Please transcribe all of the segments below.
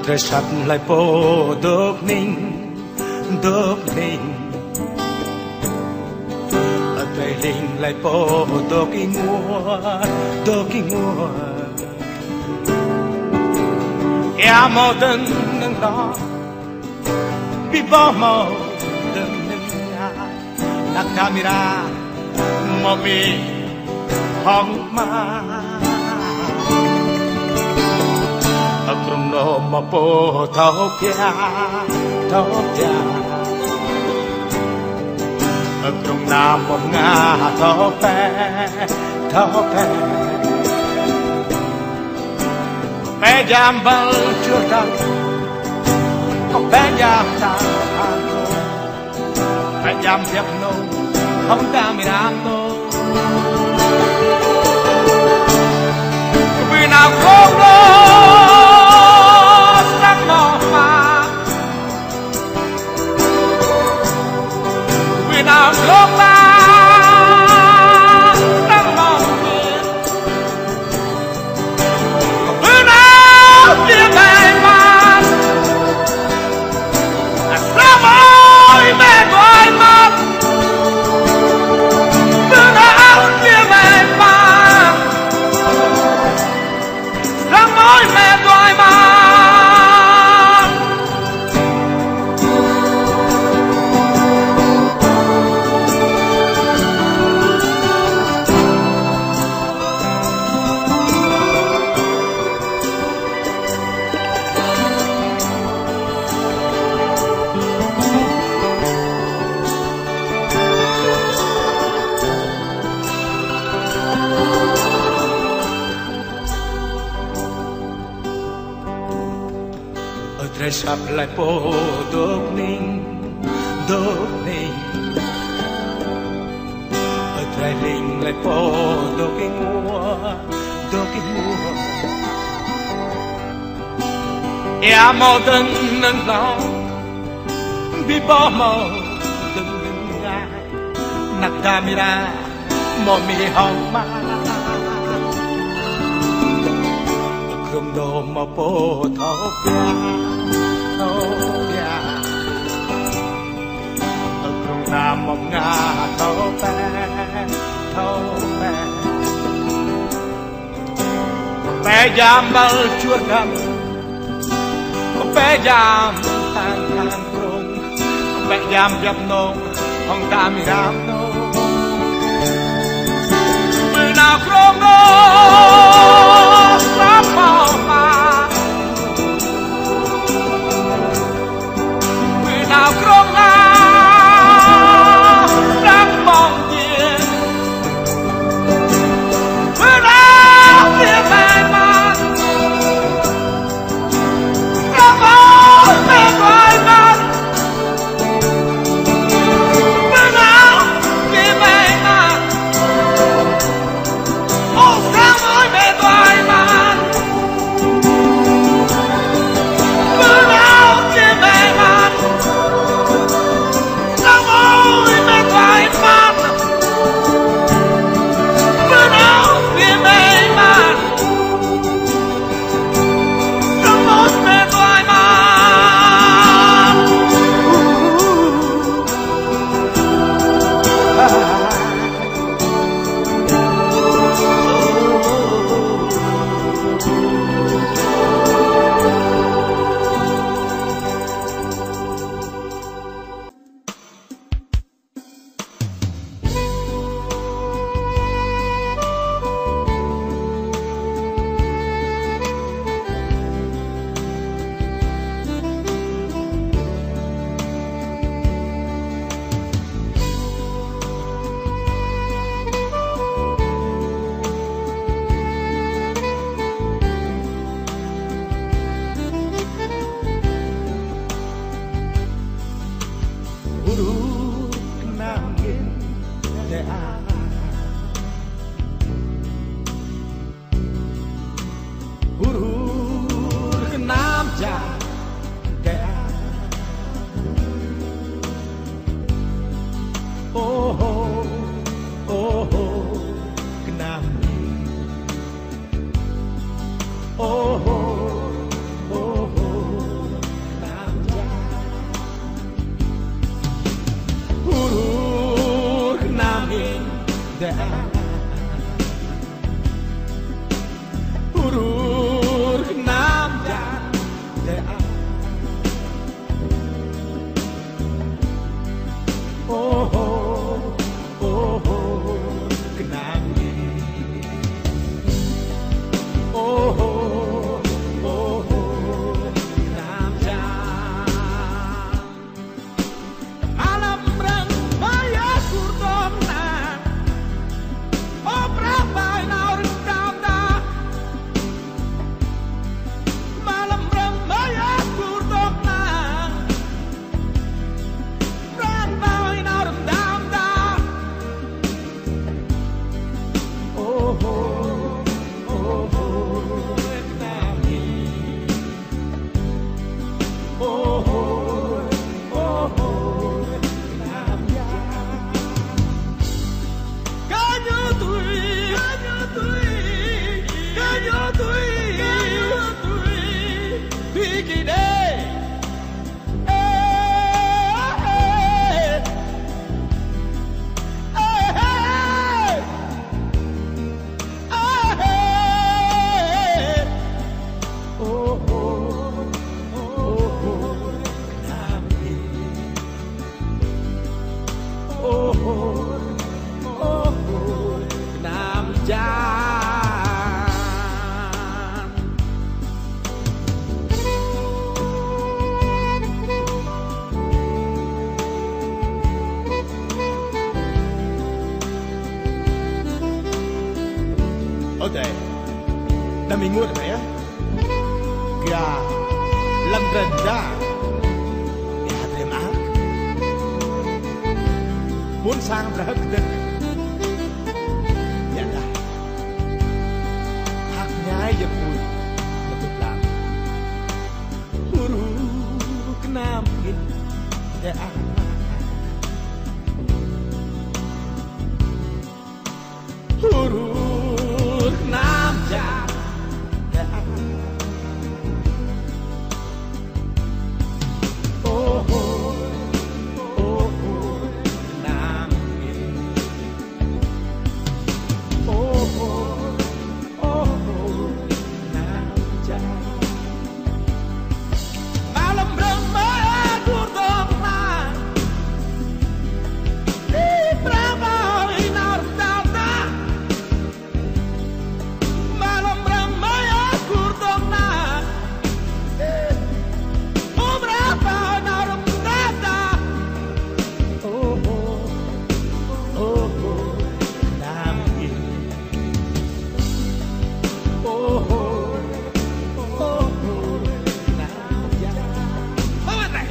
Trời sắp lại phố đốt ninh ở trời linh lại phố đốt cái ngua em màu tân nâng đó bị bỏ màu tân nâng nhà đặt camera màu bị hong ma trong nô mà po thao pia ở trong nam một ngà thao pe jam bal chưa đăng có pe jam ta pe jam đẹp nô không ta mi nam nô vì nào không lo lốp ba đang mong nhìn bữa nào kia về mặt sao ôi mẹ gọi mặt bữa nào kia về mặt sao ôi mẹ gọi mặt. Tre sắp lại phố đốt ninh ở tre linh lại phố đốt cái mua em màu từng nâng lòng bị bỏ màu từng nâng gai nặc camera màu mi hồng ma không đồ màu phố thấu ở trong nam mong nga thâu bé giam bao chuột gầm bé giam tan krong bé giam dập nông hong ta mi ram nông bữa nào krong nông sắp mau mà nào krong na đang mong nhìn bữa nào kia về mặt sao ôi mẹ gọi mặt bữa nào kia về mặt ô sao ôi mẹ gọi mặt bữa nào kia về mặt. tệ đã mình mua được mẹ gà lâm rần ra để hạt em ác muốn sang ra hất đất nhận ra hạt nhái giật mùi mà tục làm huru kenam in để ăn huru kenam ja để ăn oh kenam in oh kenam ja malam ramai kurdona di Prabowo Nordata malam ramai kurdona Prabowo Nordata oh nami oh namja Hovetai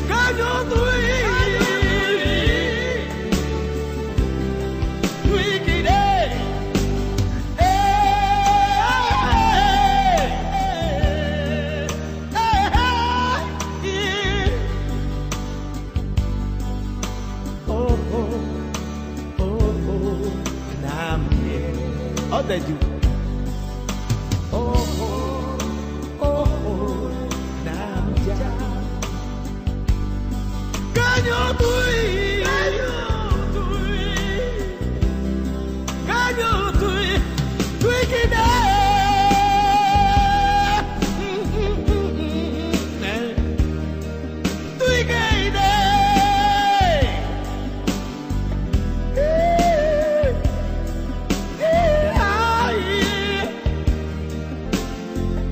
Kanyo tui Tui kide Nami Ada juga Namja Kanyo tui Tui kide Tui kide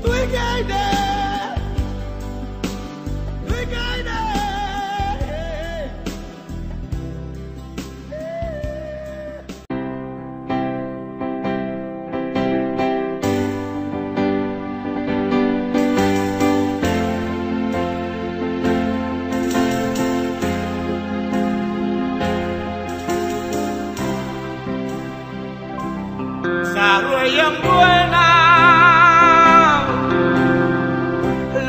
Tui kide Sarua yang buena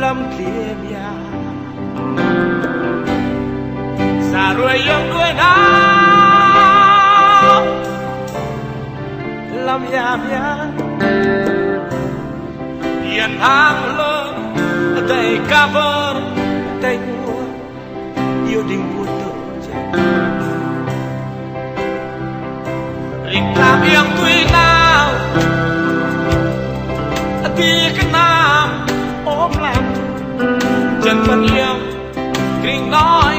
lam kliemia Sarua yang buena lam yamia Yen hang lo day cover day mua yêu đình mua tự Rikam yang tui nào thì cái nam ôm làm chân phân yêu kinh nói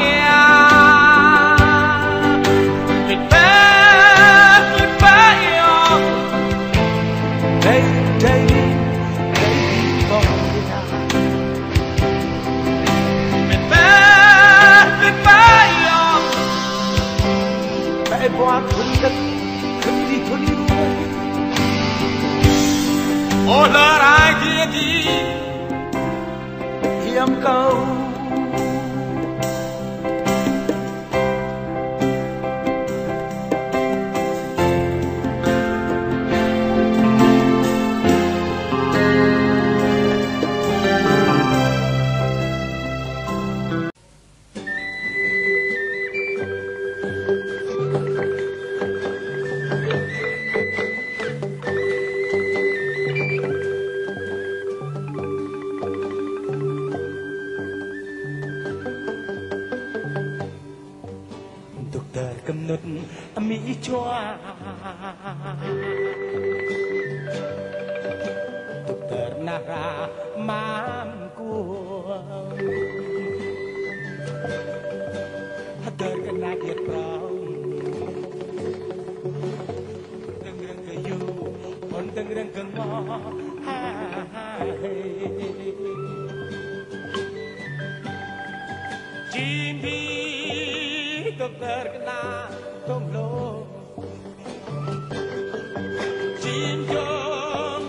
thịt bé yêu đây con người ta thịt bé yêu bé qua thuần đất đi thôi ôi lỡ ai kia đi hiếm câu cầm nứt mỹ choa tục ternara mamku terkena kiat prau tengreng kayu on tengreng kengo chimbi tok dokter kena tolong. Jinjong,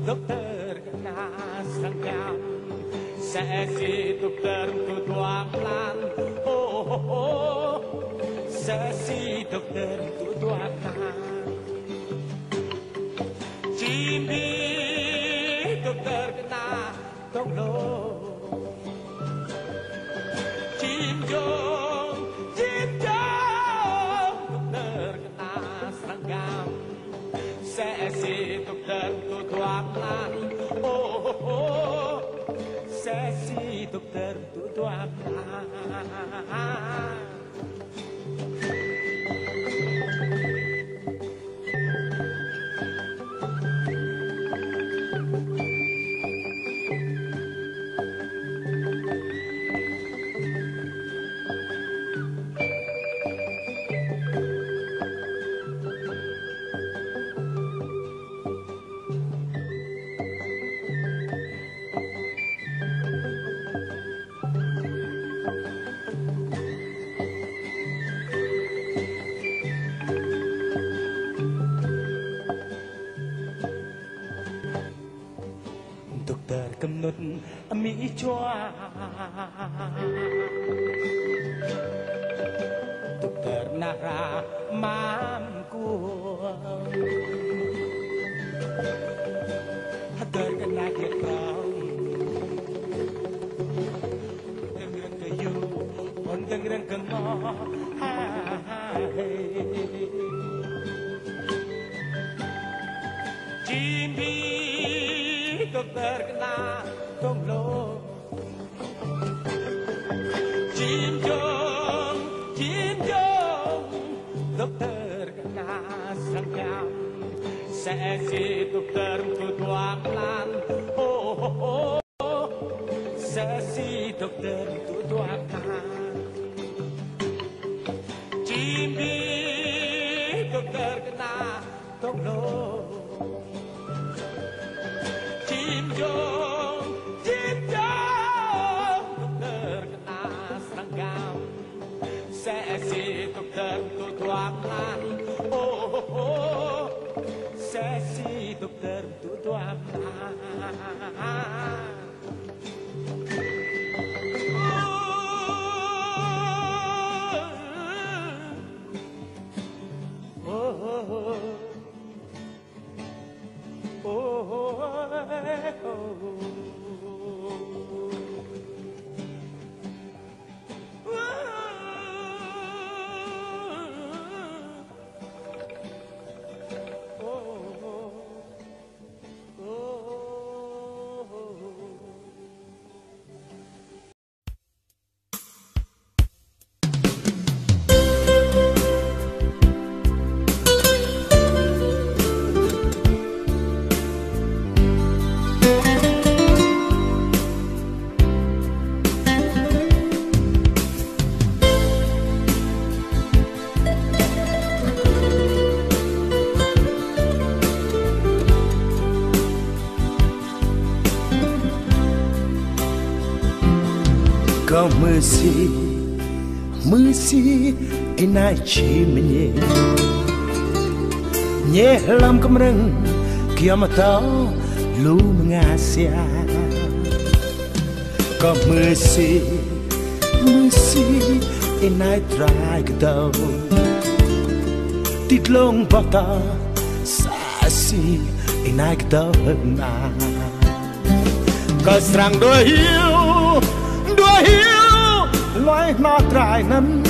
dokter kena sangkam. Sesi dokter tutuang lan. Oh, sesi dokter tutuang lan. Jimmy, dokter kena tolong. Jinjong, dokter kena seragam. Sesi dokter tutuang lan. Oh, sesi dokter tutuang lan. Dokter cầm nút Mỹ choa. Dokter nara mamku. Dokter kena ketrong. Dengeran kayu, on dengeran kemo. Jimmy, dokter kena tolong. Jinjong, dokter kena sangkam. Sesi dokter tutuang lan. Oh, sesi dokter tutuang lan. Jimmy, dokter kena tolong. Jinjong, dokter kena seragam. Sesi dokter tutuang lan. Oh, sesi dokter tutuang lan. Kau mesti inai cimnya nyelam kemereng kiamat tau lu mengasih. Kau mesti inai try ketau titlong bata sasi inai ketau na. Kau serang dua hiu loài nó trai nắm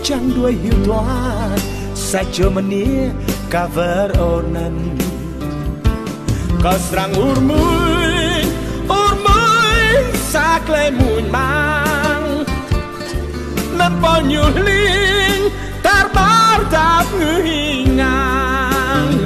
chẳng đuôi hiu toan sai cho mình nia cover onan. Kau serang urmui sakle mun mang lempau nyuling terbar tak ngehingang.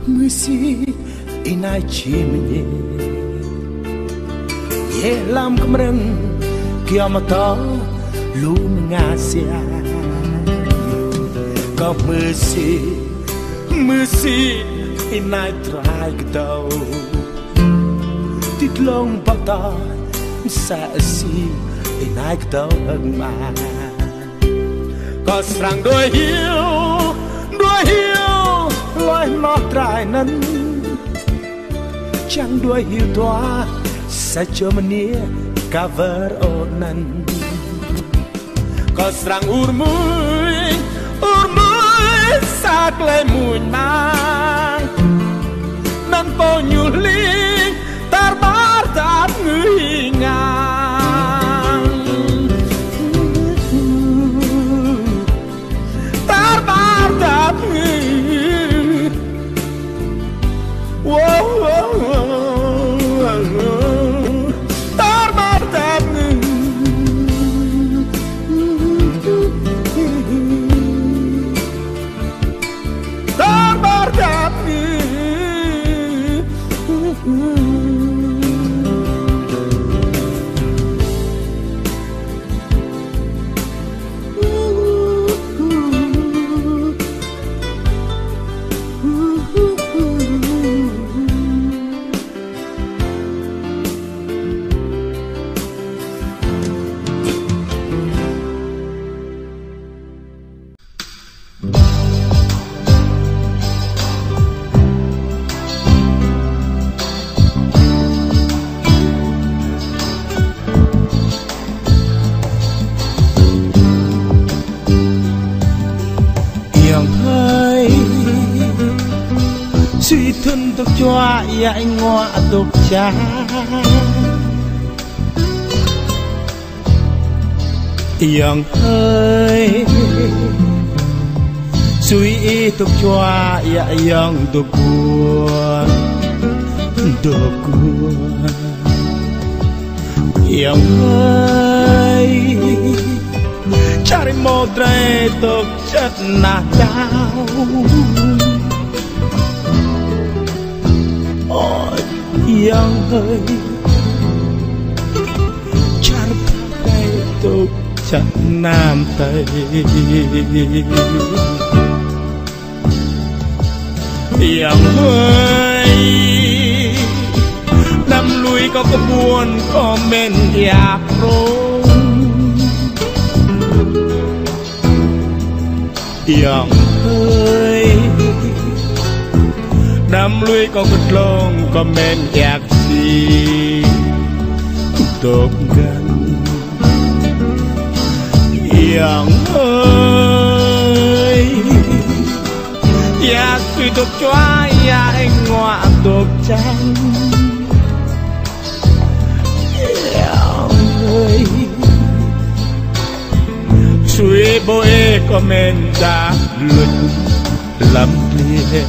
Mười inai chimnye ye lam kumreng kiamata lum ngasia ka mười inai trai kdau titlong bata sa si inai kdau ma có sang đôi hiu loài nó trai nấn chẳng đuôi hiu toa sa cho mania cover onan có sang urmui sak le mui mang nan po nyuling tarbar tat ngui ngang tarbar tat ngui tarbar tat ngui tarbar tat ngui suy thân tục cho dạy ngoa tục cha yang ơi suy tục cho dạy yang tục buồn yang ơi cari một trai tục chất nát đau yang ơi char tay tục chặt nam tay yang ơi năm lui có buồn có men yak rong yang ơi đam lui có cất lông có men yak si tục gần yang ơi yak suy tục choa ya anh ngoa tục trắng yang ơi suy bôi có men đã luận lắm lia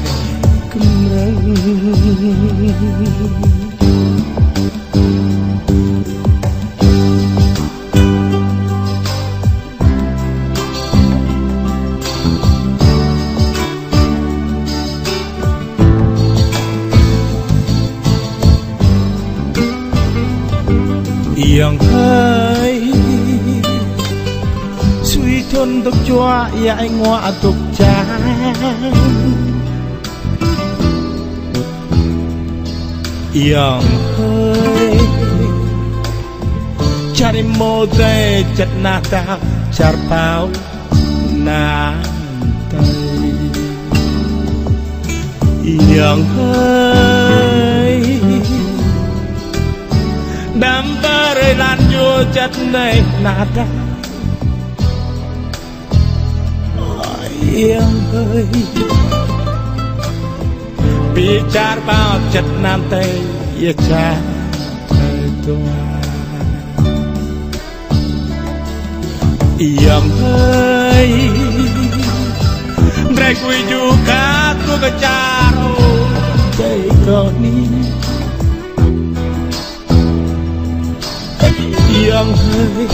yang ơi suy thôn tục choa dạy ngoa tục trắng yang ơi cari mode chất na ta char pau na tay yang ơi đam bơi lan vô chất này na ta yang ơi bicar bao chất nam tây ya cha thầy tua yang ơi drai kui juga tu kecaro tây roni yang ơi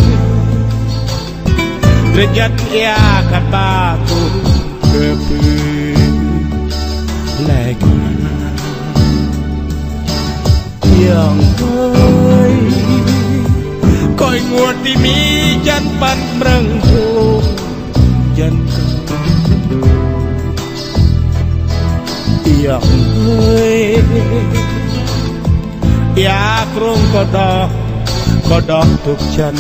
rejat ya kat batu kepu Yang ơi Coi nguồn đi mi chân pan mreng vô chân Yang ơi Ya krung có đo thuộc chân